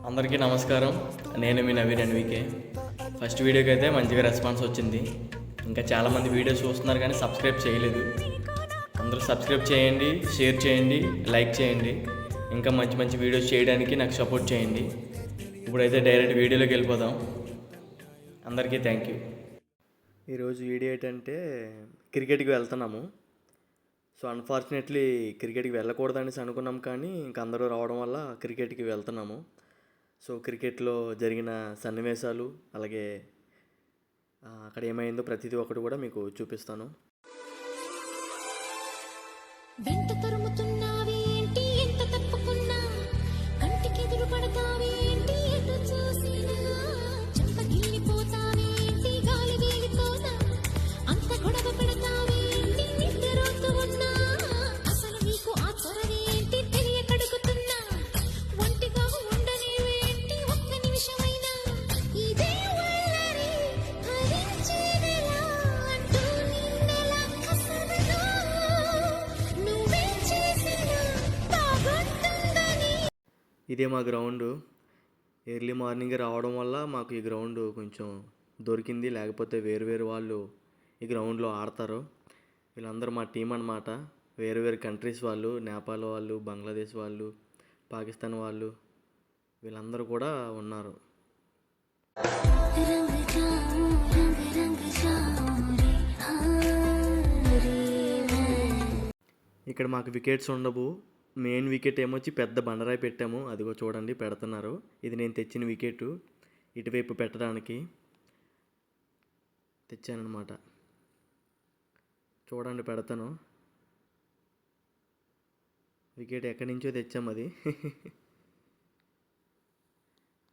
అందరికీ నమస్కారం. నేను మీ నవీన్ ఎన్వికే. ఫస్ట్ వీడియోకి అయితే మంచిగా రెస్పాన్స్ వచ్చింది. ఇంకా చాలామంది వీడియోస్ చూస్తున్నారు కానీ సబ్స్క్రైబ్ చేయలేదు. అందరూ సబ్స్క్రైబ్ చేయండి, షేర్ చేయండి, లైక్ చేయండి. ఇంకా మంచి మంచి వీడియోస్ చేయడానికి నాకు సపోర్ట్ చేయండి. ఇప్పుడైతే డైరెక్ట్ వీడియోలోకి వెళ్ళిపోదాం. అందరికీ థ్యాంక్ యూ. ఈరోజు వీడియో ఏంటంటే క్రికెట్కి వెళ్తున్నాము. సో అన్ఫార్చునేట్లీ క్రికెట్కి వెళ్ళకూడదనేసి అనుకున్నాం, కానీ ఇంక అందరూ రావడం వల్ల క్రికెట్కి వెళ్తున్నాము. సో క్రికెట్లో జరిగిన సన్నివేశాలు, అలాగే అక్కడ ఏమైందో ప్రతిదీ ఒకటి కూడా మీకు చూపిస్తాను. వెంట తరుముతున్నావి ఏంటి, ఎంత తప్పుకున్నా కంటికి ఎదురు పడతావి ఏంటి, ఎటు చూసినా చంపగిల్లిపోతావి ఏంటి, గాలి వేలితోనా అంత గొడవ పెడతావి ఏంటి, నిద్రపోతూ ఉన్నా అసలు నీకు ఆ చొరవే ఏంటి తెలియకడుగుతున్నా, ఒంటిగా ఉండనివేంటి ఒక్క నిమిషమైనా, ఇదే వల్లరి హరించేదెలా అంటూ నిన్నెలా కసరగా నువ్వే చేసిన తాగొట్టుందని. ఇదే మా గ్రౌండ్. ఎర్లీ మార్నింగ్ రావడం వల్ల మాకు ఈ గ్రౌండ్ కొంచెం దొరికింది, లేకపోతే వేరు వాళ్ళు ఈ గ్రౌండ్లో ఆడతారు. వీళ్ళందరూ మా టీం అన్నమాట. వేరు కంట్రీస్ వాళ్ళు, నేపాల్ వాళ్ళు, బంగ్లాదేశ్ వాళ్ళు, పాకిస్తాన్ వాళ్ళు, వీళ్ళందరూ కూడా ఉన్నారు. ఇక్కడ మాకు వికెట్స్ ఉండవు. మెయిన్ వికెట్ ఏమొచ్చి పెద్ద బండరాయి పెట్టాము, అదిగో చూడండి పెడుతున్నారు. ఇది నేను తెచ్చిన వికెట్, ఇటువైపు పెట్టడానికి తెచ్చానమాట. చూడండి పెడతాను. వికెట్ ఎక్కడి నుంచో తెచ్చాము, అది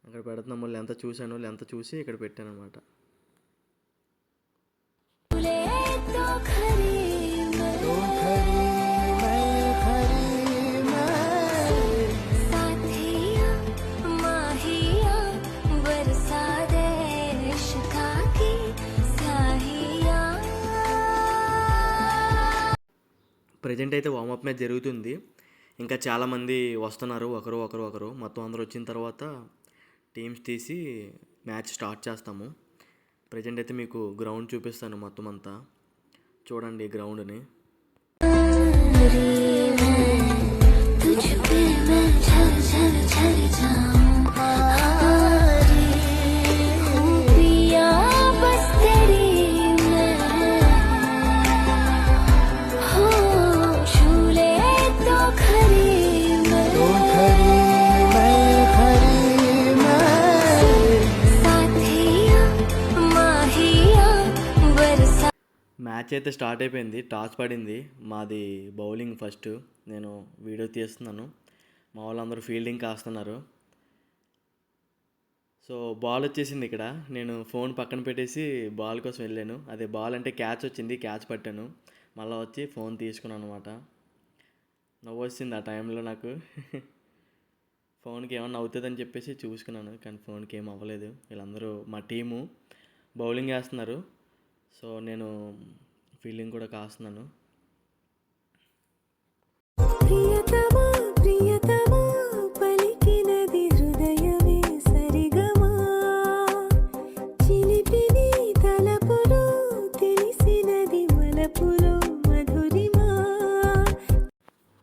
అక్కడ పెడుతున్నాము. లెంత్ చూశాను, లెంత్ చూసి ఇక్కడ పెట్టాను అనమాట. ప్రజెంట్ అయితే వార్మప్ మ్యాచ్ జరుగుతుంది. ఇంకా చాలామంది వస్తున్నారు, ఒకరు మొత్తం అందరూ వచ్చిన తర్వాత టీమ్స్ తీసి మ్యాచ్ స్టార్ట్ చేస్తాము. ప్రజెంట్ అయితే మీకు గ్రౌండ్ చూపిస్తాను మొత్తం అంతా. చూడండి గ్రౌండ్ని. మ్యాచ్ అయితే స్టార్ట్ అయిపోయింది. టాస్ పడింది, మాది బౌలింగ్ ఫస్ట్. నేను వీడియో తీస్తున్నాను, మా వాళ్ళందరూ ఫీల్డింగ్ కాస్తున్నారు. సో బాల్ వచ్చేసింది. ఇక్కడ నేను ఫోన్ పక్కన పెట్టేసి బాల్ కోసం వెళ్ళాను. అదే బాల్ అంటే క్యాచ్ వచ్చింది, క్యాచ్ పట్టాను. మళ్ళీ వచ్చి ఫోన్ తీసుకున్నాను అనమాట. నవ్వు వచ్చింది ఆ టైంలో నాకు. ఫోన్కి ఏమన్నా అవుతుందని చెప్పేసి చూసుకున్నాను, కానీ ఫోన్కి ఏం అవ్వలేదు. వీళ్ళందరూ మా టీము బౌలింగ్ వేస్తున్నారు. సో నేను ఫీల్డింగ్ కూడా కాస్తున్నాను.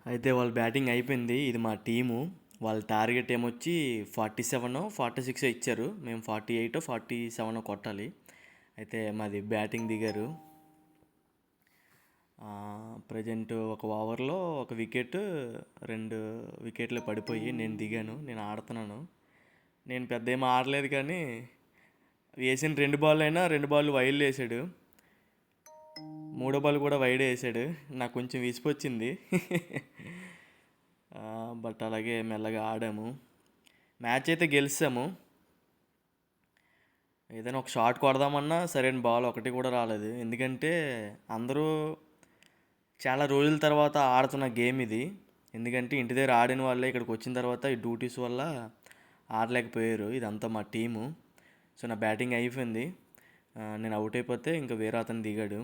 అయితే వాళ్ళ బ్యాటింగ్ అయిపోయింది. ఇది మా టీము. వాళ్ళ టార్గెట్ ఏమొచ్చి 47 46 ఇచ్చారు. మేము 48 47 కొట్టాలి. అయితే మాది బ్యాటింగ్ దిగారు. ప్రజెంట్ ఒక ఓవర్లో ఒక వికెట్, 2 వికెట్లు పడిపోయి నేను దిగాను. నేను ఆడుతున్నాను. నేను పెద్ద ఏమీ ఆడలేదు, కానీ వేసిన 2 బాల్ అయినా 2 బాల్ వైడ్లు వేసాడు. 3వ బాల్ కూడా వైడ్ వేసాడు. నాకు కొంచెం విసిపొచ్చింది. బట్ అలాగే మెల్లగా ఆడాము. మ్యాచ్ అయితే గెలిచాము. ఏదైనా ఒక షాట్ కొడదామన్నా సరైన బాల్ ఒకటి కూడా రాలేదు. ఎందుకంటే అందరూ చాలా రోజుల తర్వాత ఆడుతున్న గేమ్ ఇది. ఎందుకంటే ఇంటి దగ్గర ఆడిన వాళ్ళే ఇక్కడికి వచ్చిన తర్వాత ఈ డ్యూటీస్ వల్ల ఆడలేకపోయారు. ఇదంతా మా టీము. సో నా బ్యాటింగ్ అయిపోయింది. నేను అవుట్ అయిపోతే ఇంకా వేరే అతను దిగాడు.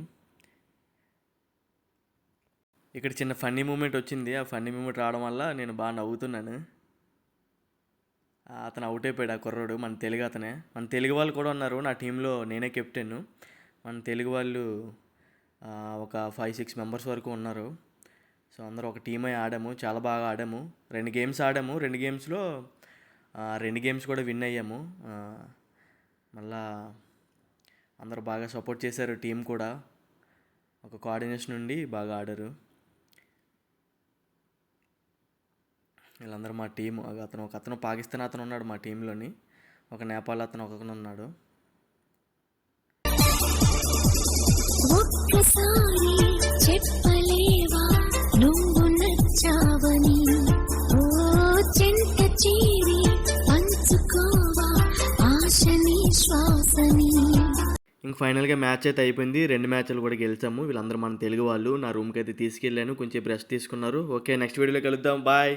ఇక్కడ చిన్న ఫన్నీ మూమెంట్ వచ్చింది. ఆ ఫన్నీ మూమెంట్ రావడం వల్ల నేను బాగా నవ్వుతున్నాను. అతను అవుట్ అయిపోయాడు, ఆ కుర్రోడు, మన తెలుగు అతనే. మన తెలుగు వాళ్ళు కూడా ఉన్నారు నా టీంలో, నేనే కెప్టెన్. మన తెలుగు వాళ్ళు ఒక 5-6 మెంబర్స్ వరకు ఉన్నారు. సో అందరూ ఒక టీం అయి ఆడాము, చాలా బాగా ఆడాము. 2 గేమ్స్ ఆడాము, 2 గేమ్స్లో 2 గేమ్స్ కూడా విన్ అయ్యాము. మళ్ళా అందరూ బాగా సపోర్ట్ చేశారు, టీం కూడా ఒక కోఆర్డినేషన్ నుండి బాగా ఆడారు. వీళ్ళందరూ మా టీము. అతను పాకిస్తాన్ అతను ఉన్నాడు మా టీంలోని, ఒక నేపాల్ అతను ఒకను ఉన్నాడు. ఒక్కసారి చెప్పలేవా నువ్వు నచ్చావని, ఓ చెంత చేరి పంచుకోవా ఆశని శ్వాసని. ఇంక ఫైనల్గా మ్యాచ్ అయితే అయిపోయింది, 2 మ్యాచ్లు కూడా గెలిచాము. వీళ్ళందరూ మన తెలుగు వాళ్ళు. నా రూమ్కి అయితే తీసుకెళ్ళాను, కొంచెం రెస్ట్ తీసుకున్నారు. ఓకే, నెక్స్ట్ వీడియోలో కలుద్దాం, బాయ్.